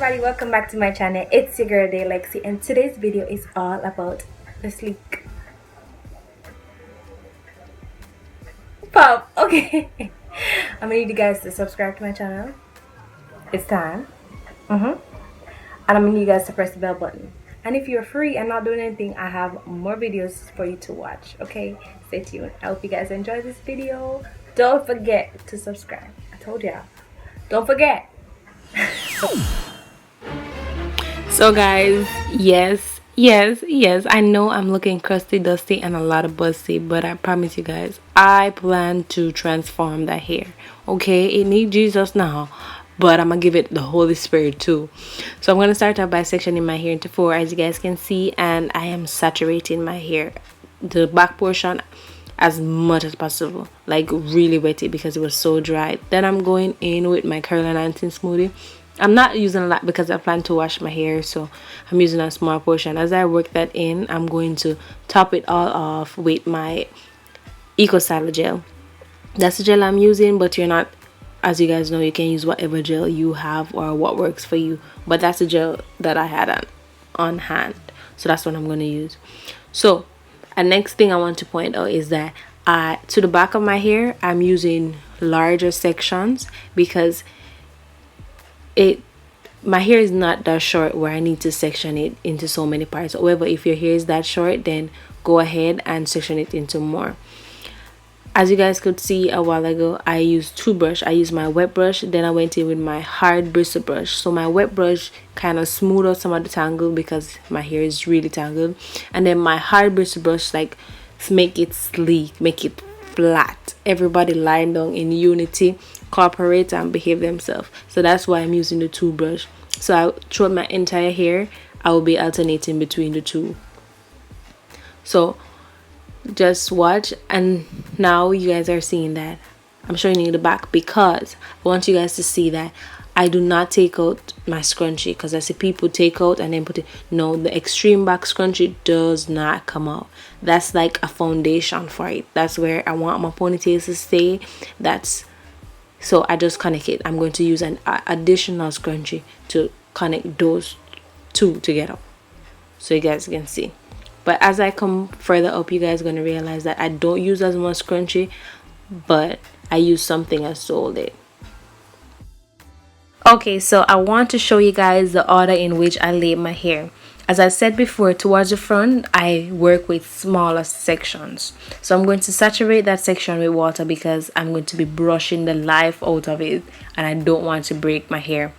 everybody, welcome back to my channel. It's your girl Day Lexi, and today's video is all about the sleek pop. Okay. I'm gonna need you guys to subscribe to my channel. It's time. And I'm gonna need you guys to press the bell button. And if you're free and not doing anything, I have more videos for you to watch. Okay, stay tuned. I hope you guys enjoy this video. Don't forget to subscribe. I told y'all, don't forget. So guys, yes, I know I'm looking crusty, dusty, and a lot of busty, but I promise you guys, I plan to transform that hair. Okay, it needs Jesus now, but I'm gonna give it the Holy Spirit too. So I'm gonna start out by sectioning my hair into 4, as you guys can see, and I am saturating my hair, the back portion, as much as possible, like really wet it because it was so dry. Then I'm going in with my curl and smoothie. I'm not using a lot because I plan to wash my hair, so I'm using a small portion. As I work that in, I'm going to top it all off with my Eco Styler gel. That's the gel I'm using, but you're not, as you guys know, you can use whatever gel you have or what works for you, but that's the gel that I had on hand, so that's what I'm going to use. So the next thing I want to point out is that to the back of my hair, I'm using larger sections because my hair is not that short where I need to section it into so many parts. However, if your hair is that short, then go ahead and section it into more. As you guys could see a while ago, I used 2 brushes. I used my wet brush, then I went in with my hard bristle brush. So my wet brush kind of smoothed out some of the tangle because my hair is really tangled, and then my hard bristle brush like make it sleek, make it flat. Everybody lying down in unity, cooperate and behave themselves. So that's why I'm using the 2 brush. So throughout my entire hair, I will be alternating between the 2. So just watch, and now you guys are seeing that I'm showing you the back because I want you guys to see that I do not take out my scrunchie, because I see people take out and then put it. No, the extreme back scrunchie does not come out. That's like a foundation for it. That's where I want my ponytails to stay. So I just connect it. I'm going to use an additional scrunchie to connect those 2 together, so you guys can see. But as I come further up, you guys are going to realize that I don't use as much scrunchie, but I use something else to hold it. Okay, so I want to show you guys the order in which I lay my hair. As I said before, towards the front, I work with smaller sections. So I'm going to saturate that section with water because I'm going to be brushing the life out of it, and I don't want to break my hair.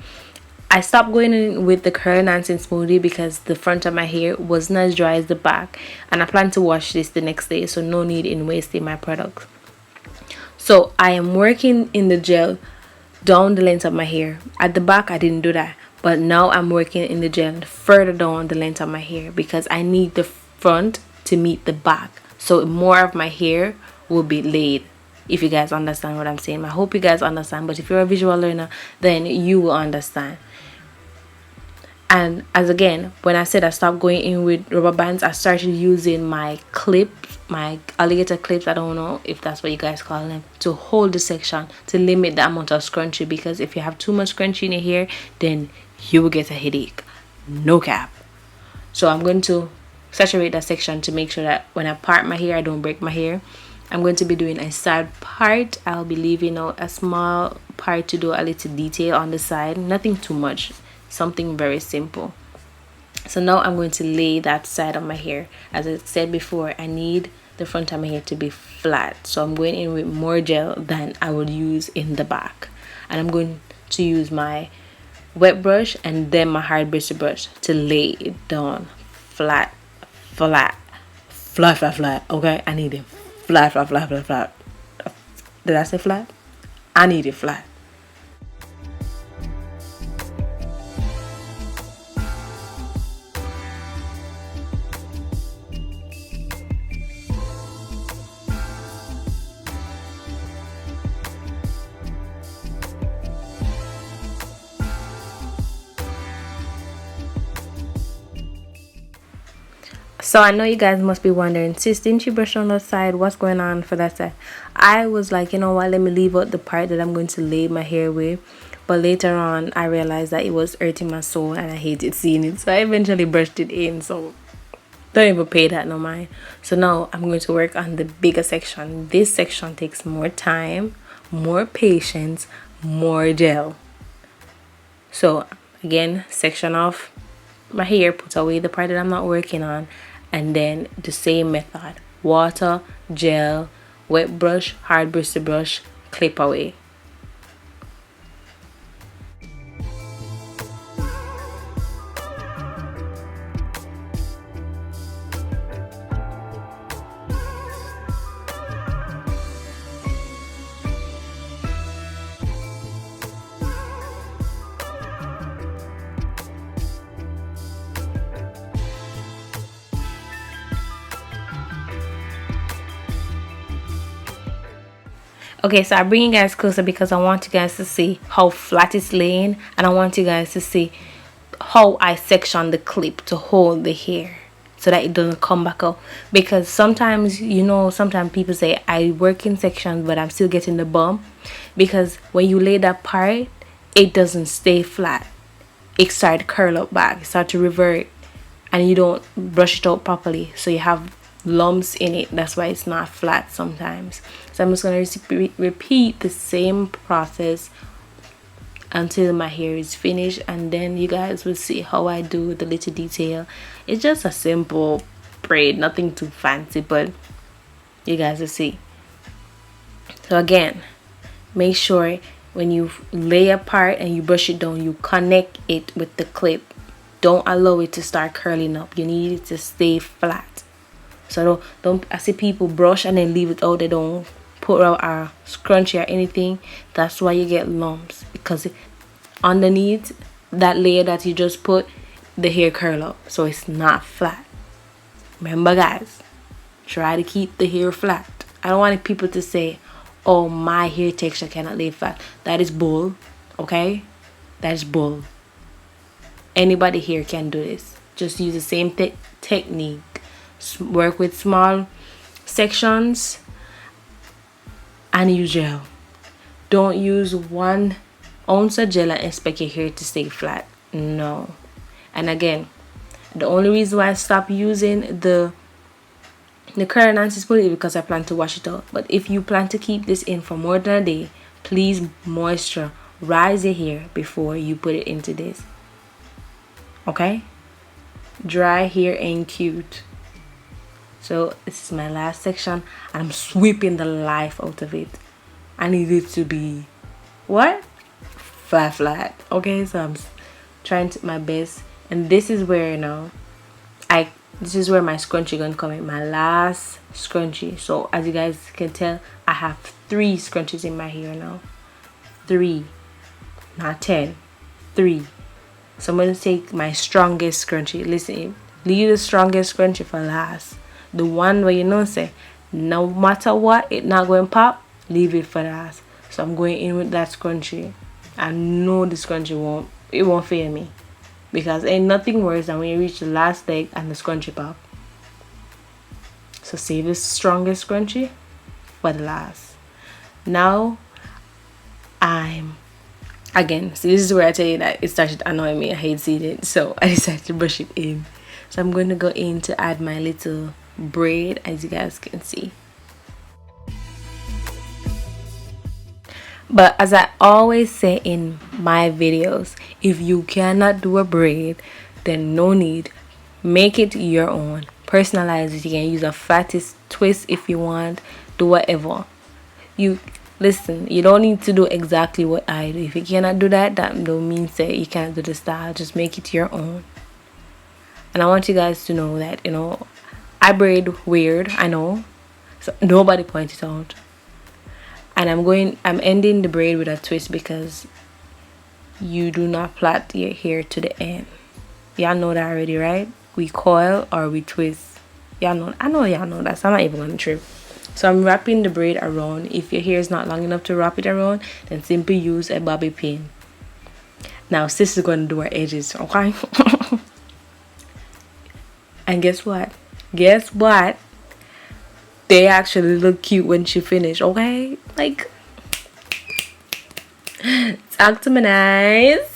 I stopped going in with the curl enhancing smoothie because the front of my hair wasn't as dry as the back, and I plan to wash this the next day, so no need in wasting my product. So I am working in the gel down the length of my hair. At the back I didn't do that, but now I'm working in the gel further down the length of my hair because I need the front to meet the back, so more of my hair will be laid. If you guys understand what I'm saying, I hope you guys understand, but if you're a visual learner, then you will understand. And as again, when I said I stopped going in with rubber bands, I started using my clips, my alligator clips, I don't know if that's what you guys call them, to hold the section, to limit the amount of scrunchie, because if you have too much scrunchie in your hair, then you will get a headache. No cap. So I'm going to saturate that section to make sure that when I part my hair, I don't break my hair. I'm going to be doing a side part. I'll be leaving out a small part to do a little detail on the side, nothing too much, something very simple. So now I'm going to lay that side of my hair. As I said before, I need the front of my hair to be flat, so I'm going in with more gel than I would use in the back, and I'm going to use my wet brush and then my hard bristle brush to lay it down flat. Okay, I need it flat. Did I say flat? I need it flat. So I know you guys must be wondering, sis, didn't you brush on that side? What's going on for that side? I was like, you know what, let me leave out the part that I'm going to lay my hair with but later on I realized that it was hurting my soul and I hated seeing it, so I eventually brushed it in. So don't even pay that no mind. So now I'm going to work on the bigger section. This section takes more time, more patience, more gel. So again, section off my hair, put away the part that I'm not working on, and then the same method: water, gel, wet brush, hard bristly brush, clip away. Okay, so I bring you guys closer because I want you guys to see how flat it's laying, and I want you guys to see how I section the clip to hold the hair so that it doesn't come back out. Because sometimes, you know, sometimes people say I work in sections but I'm still getting the bump, because when you lay that part, it doesn't stay flat. It start to curl up back, it start to revert, and you don't brush it out properly, so you have lumps in it. That's why it's not flat sometimes. So I'm just going to repeat the same process until my hair is finished, and then you guys will see how I do the little detail. It's just a simple braid, nothing too fancy, but you guys will see. So again, make sure when you lay a part and you brush it down, you connect it with the clip. Don't allow it to start curling up. You need it to stay flat. So don't I see people brush and then leave it out. They don't put out a scrunchie or anything. That's why you get lumps, because underneath that layer that you just put, the hair curl up, so it's not flat. Remember guys, try to keep the hair flat. I don't want people to say, oh, my hair texture cannot lay flat. That is bull. Okay, that is bull. Anybody here can do this. Just use the same technique. Work with small sections and use gel. Don't use 1 ounce of gel and expect your hair to stay flat. No. And again, the only reason why I stopped using the curl Nancy Smoothie is because I plan to wash it out. But if you plan to keep this in for more than a day, please moisturize your hair before you put it into this. Okay? Dry hair ain't cute. So this is my last section, and I'm sweeping the life out of it. I need it to be what? Flat. Okay, so I'm trying my best, and this is where this is where my scrunchie gonna come in. My last scrunchie. So as you guys can tell, I have 3 scrunchies in my hair now. 3, not 10. 3. So I'm gonna take my strongest scrunchie. Listen, leave the strongest scrunchie for last. The one where you know say no matter what, it not going to pop, leave it for last. So I'm going in with that scrunchie. I know the scrunchie won't fail me, because ain't nothing worse than when you reach the last leg and the scrunchie pop. So save the strongest scrunchie for the last. Now again, see, this is where I tell you that it started to annoy me. I hate seeing it, so I decided to brush it in. So I'm going to go in to add my little braid, as you guys can see. But as I always say in my videos, if you cannot do a braid, then no need. Make it your own. Personalize it. You can use a flattest twist if you want. Do whatever. Listen, you don't need to do exactly what I do. If you cannot do that, that don't mean say you can't do the style. Just make it your own. And I want you guys to know that, I braid weird, I know. So nobody point it out. And I'm ending the braid with a twist, because you do not plait your hair to the end. Y'all know that already, right? We coil or we twist. Y'all know. I know y'all know that, so I'm not even gonna trip. So I'm wrapping the braid around. If your hair is not long enough to wrap it around, then simply use a bobby pin. Now sis is going to do her edges, okay? And guess what? They actually look cute when she finished, okay? Like, Optimize.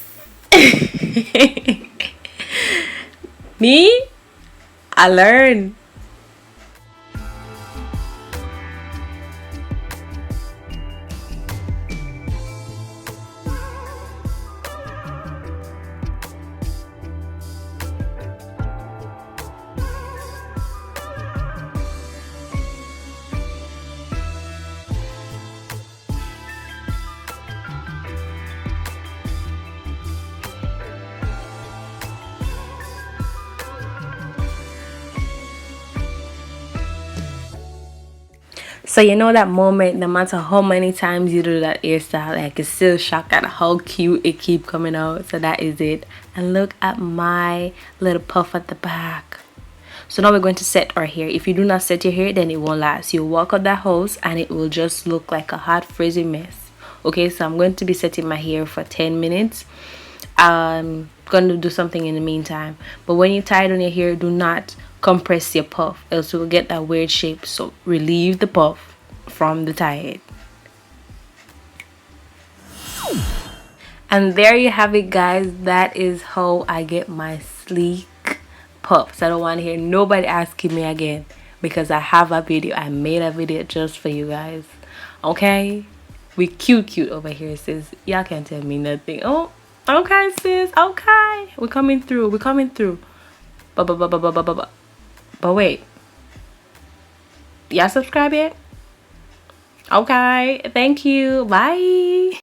Me, I learn. So you know that moment, no matter how many times you do that hairstyle, like it's still shocked at how cute it keep coming out. So that is it. And look at my little puff at the back. So now we're going to set our hair. If you do not set your hair, then it won't last. You'll walk out that house and it will just look like a hot frizzy mess. Okay, so I'm going to be setting my hair for 10 minutes. I'm going to do something in the meantime. But when you tie it on your hair, do not compress your puff, else you will get that weird shape. So relieve the puff from the tie head. And there you have it, guys. That is how I get my sleek puffs. I don't want to hear nobody asking me again, because I have a video. I made a video just for you guys. Okay, we cute over here, sis. Y'all can't tell me nothing. Oh, okay, sis. Okay, we're coming through. But wait, y'all subscribe yet? Okay, thank you. Bye.